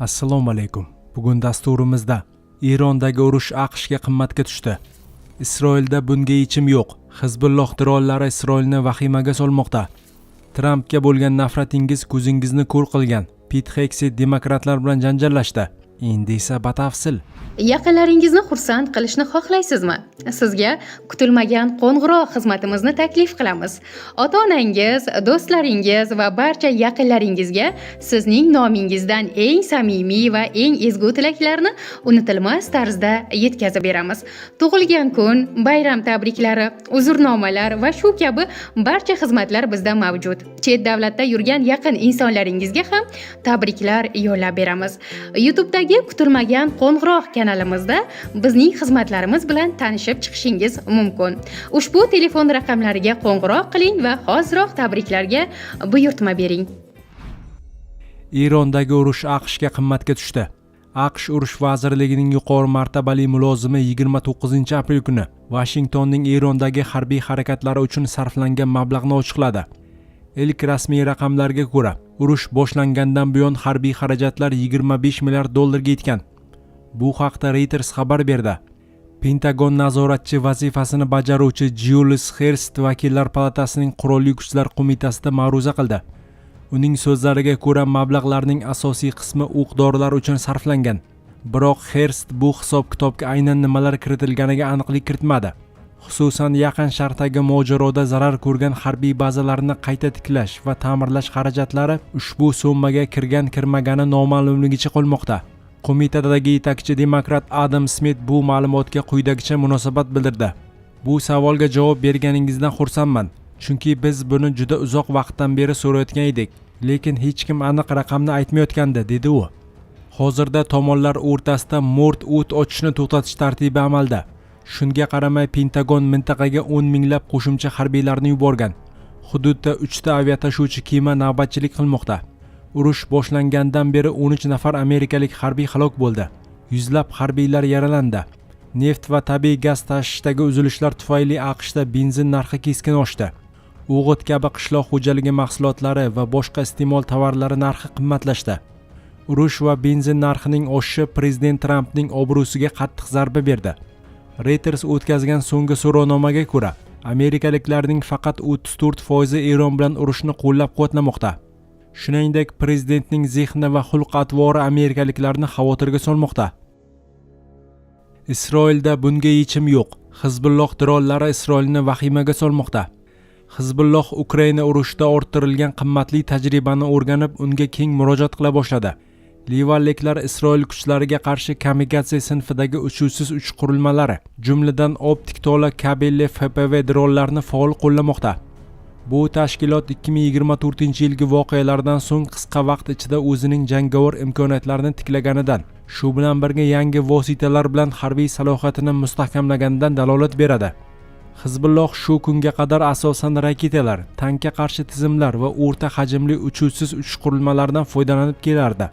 Assalomu alaykum. Bugun dasturimizda Erondagi urush AQShga qimmatga tushdi. Isroilda bunga yechim yo'q. Hizbulloh drollari Isroilni vahimaga solmoqda. Trampga bo'lgan nafratingiz ko'zingizni ko'r qilgan. Pit Hegseth demokratlar bilan janjallashdi. Endi esa batafsil. Yaqinlaringizni xursand qilishni xohlaysizmi? Sizga kutilmagan qo'ng'iroq xizmatimizni taklif qilamiz. Ota-onangiz, do'stlaringiz va barcha yaqinlaringizga sizning nomingizdan eng samimiy va eng ezgu tilaklarni unutilmas tarzda yetkazib beramiz. Tug'ilgan kun, bayram tabriklari, uzrnomalar va shu kabi barcha xizmatlar bizda mavjud. Chet davlatda yurgan yaqin insonlaringizga ham tabriklar yo'llab beramiz. YouTube'dagi kutilmagan qo'ng'iroq kanalimizda bizning xizmatlarimiz bilan tanishib chiqishingiz mumkin. Ushbu telefon raqamlariga qo'ng'iroq qiling va hoziroq tabriklarga buyurtma bering. Erondagi urush AQShga qimmatga tushdi. AQSh urush vazirligining yuqori martabali mulozimi 29-aprel kuni Washingtonning Erondagi harbiy harakatlari uchun sarflangan mablag'ni ochiqladi. Ilk rasmiy raqamlarga ko'ra, urush boshlangandan buyon harbiy xarajatlar 25 milliard dollarga yetgan. Bu haqda Reuters xabar berdi. Pentagon nazoratchi vazifasini bajaruvchi Julius Herst vakillar palatasining Qurolli Kuchlar qo'mitasida ma'ruza qildi. Uning so'zlariga ko'ra, mablag'larning asosiy qismi o'q-dorilar uchun sarflangan. Biroq Herst bu hisob-kitobga aynan nimalar kiritilganiga aniqlik kiritmadi. Xususan, Yaqin Sharqdagi mojaroda zarar ko'rgan harbiy bazalarni qayta tiklash va ta'mirlash xarajatlari ushbu summaga kirgan-kirmagani noma'lumligicha qolmoqda. Qo'mitadagi yetakchi demokrat Adam Smith bu ma'lumotga quyidagicha munosabat bildirdi. Bu savolga javob berganingizdan xursandman, chunki biz buni juda uzoq vaqtdan beri so'rayotgan edik, lekin hech kim aniq raqamni aytmayotgandi, dedi u. Hozirda tomonlar o'rtasida mo'rt o't ochishni to'xtatish tartibi amalda. Shunga qaramay, Pentagon mintaqaga 10 minglab qo'shimcha harbiylarni yuborgan. Hududda 3 ta aviatashuvchi kema navbatchilik qilmoqda. Urush boshlangandan beri 13 nafar amerikalik harbiy halok bo'ldi. Yuzlab harbiylar yaralandi. Neft va tabiiy gaz tashishdagi uzilishlar tufayli AQShda benzin narxi keskin oshdi. O'g'it kabi qishloq xo'jaligi mahsulotlari va boshqa iste'mol tovarlari narxi qimmatlashdi. Urush va benzin narxining oshishi prezident Trampning obro'siga qattiq zarba berdi. Reuters o'tkazgan so'nggi so'rovnomaga ko'ra, amerikaliklarning faqat 34% Eron bilan urushni qo'llab-quvvatlamoqda. Shuningdek, prezidentning zehni va xulq-atvori amerikaliklarni xavotirga solmoqda. Isroilda bunga yechim yo'q. Hizbulloh drollari Isroilni vahimaga solmoqda. Hizbulloh Ukraina urushida orttirilgan qimmatli tajribani o'rganib, unga keng murojaat qila boshladi. Livanliklar Isroil kuchlariga qarshi kamikadze sinfidagi uchuvsiz uch qurilmalari, jumladan optik to'la kabelli FPV dronlarni faol qo'llamoqda. Bu tashkilot 2024-yilgi voqealardan so'ng qisqa vaqt ichida o'zining jangovar imkoniyatlarini tiklaganidan, shu bilan birga yangi vositalar bilan harbiy salohiyatini mustahkamlaganidan dalolat beradi. Hizbulloh shu kunga qadar asosan raketalar, tankga qarshi tizimlar va o'rta hajmli uchuvsiz uchish qurilmalaridan foydalanib kelardi.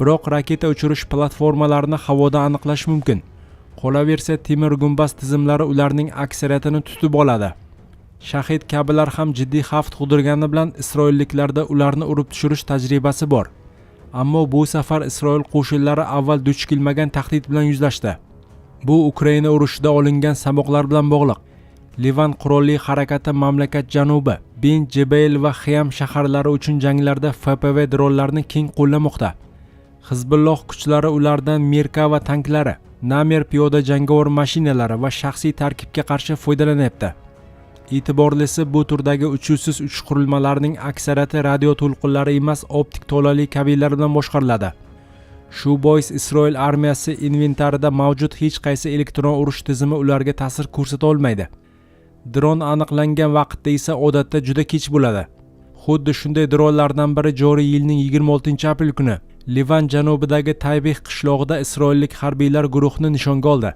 Biroq raketa uchirish platformalarini havoda aniqlash mumkin. Qolaversa, temir gumbaz tizimlari ularning aksariyatini tutib oladi. Shahid kabilar ham jiddiy xavf tug'dirgani bilan isroilliklarda ularni urib tushirish tajribasi bor. Ammo bu safar Isroil qo'shinlari avval duch kelmagan tahdid bilan yuzlashdi. Bu Ukraina urushida olingan saboqlar bilan bog'liq. Livan qurolli harakati mamlakat janubi, Ben Jebel va Xiyam shaharlari uchun janglarda FPV dronlarni keng qo'llamoqda. Hizbulloh kuchlari ulardan Merkava tanklari, Namer piyoda jangovar mashinalari va shaxsiy tarkibga qarshi foydalanyapti. E'tiborlisi, bu turdagi uchuvsiz uchish qurilmalarining aksariyati radio to'lqinlari emas, optik to'lali kabellar bilan boshqariladi. Shu bois Isroil armiyasi inventarida mavjud hech qaysi elektron urush tizimi ularga ta'sir ko'rsata olmaydi. Dron aniqlangan vaqtda esa odatda juda kech bo'ladi. Xuddi shunday dronlardan biri joriy yilning 26-aprel kuni Livan janubidagi Taybeh qishlog'ida isroillik harbiylar guruhni nishonga oldi.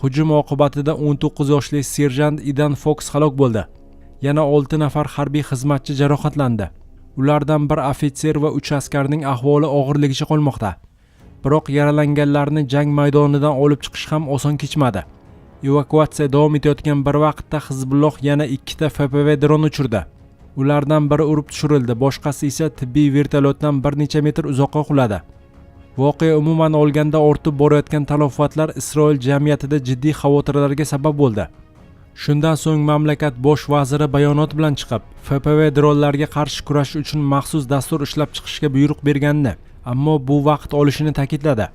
Hujum oqibatida 19 yoshli serjant Idan Fox halok bo'ldi. Yana 6 nafar harbiy xizmatchi jarohatlandi. Ulardan bir ofitser va 3 askarning ahvoli og'irligicha qolmoqda. Biroq yaralanganlarni jang maydonidan olib chiqish ham oson kechmadi. Evakuatsiya davom etayotgan bir vaqtda Hizbulloh yana 2 ta FPV dron uchirdi. Ulardan biri urib tushirildi, boshqasi esa tibbiy vertolyotdan bir necha metr uzoqqa quladi. Voqea umuman olganda ortib borayotgan talafotlar Isroil jamiyatida jiddiy xavotirlarga sabab bo'ldi. Shundan so'ng mamlakat bosh vaziri bayonot bilan chiqib, FPV dronlarga qarshi kurash uchun maxsus dastur ishlab chiqishga buyruq berganini, ammo bu vaqt olishini ta'kidladi.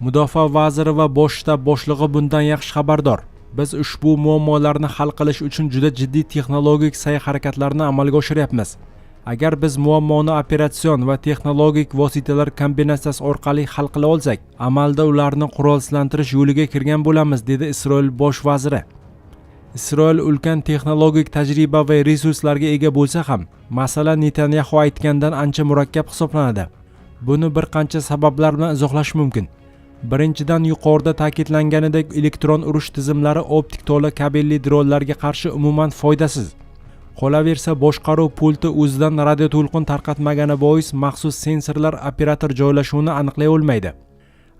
Mudofaa vaziri va bosh shtab boshlig'i bundan yaxshi xabardor. Biz ushbu muammolarni hal qilish uchun juda jiddiy texnologik sa'y-harakatlarni amalga oshiryapmiz. Agar biz muammoni operatsion va texnologik vositalar kombinatsiyasi orqali hal qila olsak, amalda ularni qurolsizlantirish yo'liga kirgan bo'lamiz, dedi Isroil bosh vaziri. Isroil ulkan texnologik tajriba va resurslarga ega bo'lsa ham, masala Netanyahu aytgandan ancha murakkab hisoblanadi. Buni bir qancha sabablar bilan izohlash mumkin. Birinchidan, yuqorida ta'kidlanganidek, elektron urush tizimlari optik to'la kabelli dronlarga qarshi umuman foydasiz. Qolaversa, boshqaruv pulti o'zidan radioto'lqin tarqatmagani bois maxsus sensorlar operator joylashuvini aniqlay olmaydi.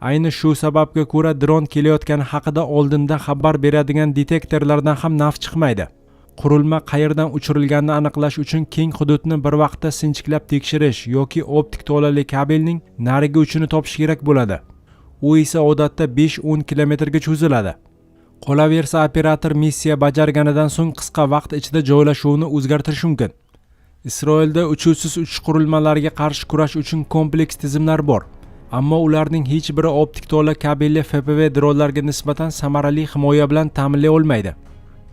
Ayni shu sababga ko'ra dron kelayotgani haqida oldindan xabar beradigan detektorlardan ham naf chiqmaydi. Qurilma qayerdan uchirilganini aniqlash uchun keng hududni bir vaqtda sinchiklab tekshirish yoki optik to'lali kabelning narigi uchini topish kerak bo'ladi. U esa odatda 5-10 kilometrga cho'ziladi. Qolaversa, operator missiya bajarganidan so'ng qisqa vaqt ichida joylashuvni o'zgartirishi mumkin. Isroilda uchuvsiz uchish qurilmalariga qarshi kurash uchun kompleks tizimlar bor, ammo ularning hech biri optik to'la kabelli FPV dronlarga nisbatan samarali himoya bilan ta'minlay olmaydi.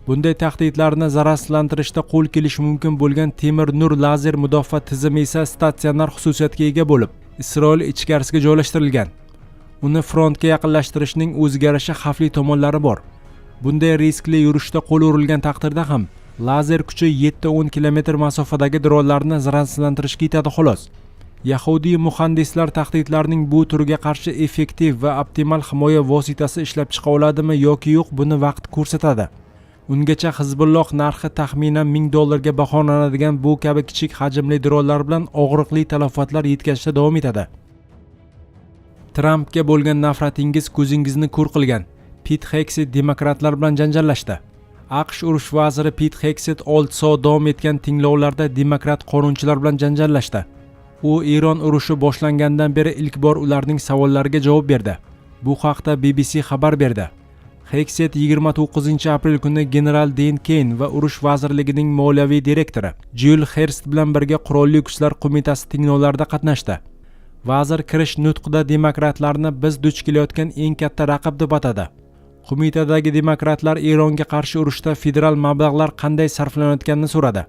Bunday tahdidlarni zararsizlantirishda qo'l kelishi mumkin bo'lgan temir nur lazer mudofaa tizimi esa statsionar xususiyatga ega bo'lib, Isroil ichkarisiga joylashtirilgan. Uni frontga yaqinlashtirishning o'zgarishi xavfli tomonlari bor. Bunday riskli yurishda qo'l urilgan taqdirda ham lazer kuchi 7-10 kilometr masofadagi dronlarni zararsizlantirishga yetadi xolos. Yahudiy muhandislar tahdidlarning bu turiga qarshi effektiv va optimal himoya vositasi ishlab chiqa oladimi yoki yo'q, buni vaqt ko'rsatadi. Ungacha Hizbulloh narxi taxminan $1000 ga baholanadigan bu kabi kichik hajmli dronlar bilan og'riqli talafotlar yetkazishda davom etadi. Trampga bo'lgan nafratingiz ko'zingizni ko'r qilgan. Pit Hegseth demokratlar bilan janjallashdi. AQSh urush vaziri Pit Hegseth 6 soat davom etgan tinglovlarda demokrat qonunchilar bilan janjallashdi. U Eron urushi boshlangandan beri ilk bor ularning savollariga javob berdi. Bu haqda BBC xabar berdi. Hegseth 29-aprel kuni general Den Keyn va urush vazirligining moliyaviy direktori Jill Herst bilan birga Qurolli kuchlar qo'mitasi tinglovlarida qatnashdi. Vazir kirish nutqida demokratlarni biz duch kelayotgan eng katta raqib deb atadi. Qo'mitadagi demokratlar Eronga qarshi urushda federal mablag'lar qanday sarflanayotganini so'radi.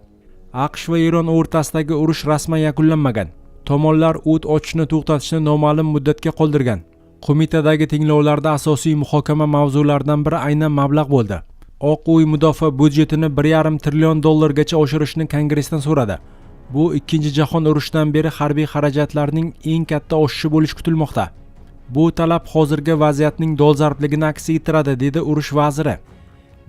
AQSh va Eron o'rtasidagi urush rasman yakunlanmagan. Tomonlar o't ochishni to'xtatishni noma'lum muddatga qoldirgan. Qo'mitadagi tinglovlarda asosiy muhokama mavzularidan biri aynan mablag' bo'ldi. Oq uy mudofaa budjetini $1,5 trillion gacha oshirishni Kongressdan so'radi. Bu Ikkinchi jahon urushidan beri harbiy xarajatlarning eng katta oshishi bo'lishi kutilmoqda. Bu talab hozirgi vaziyatning dolzarbligini aks ettiradi, dedi urush vaziri.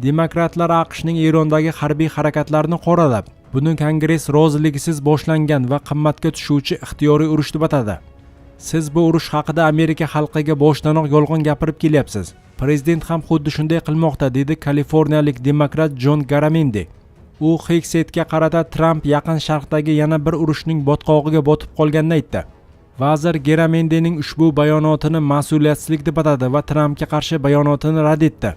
Demokratlar AQShning Erondagi harbiy harakatlarini qoralab, buni Kongress roziligisiz boshlangan va qimmatga tushuvchi ixtiyoriy urush deb atadi. Siz bu urush haqida Amerika xalqiga boshdanoq yolg'on gapirib kelyapsiz. Prezident ham xuddi shunday qilmoqda, dedi kaliforniyalik demokrat Jon Garamendi. U Hegsethga qarata Trump Yaqin Sharqdagi yana bir urushning botqog'iga botib qolganini aytdi. Vazir Garamendining ushbu bayonotini mas'uliyatsizlik deb atadi va Trumpga qarshi bayonotini rad etdi.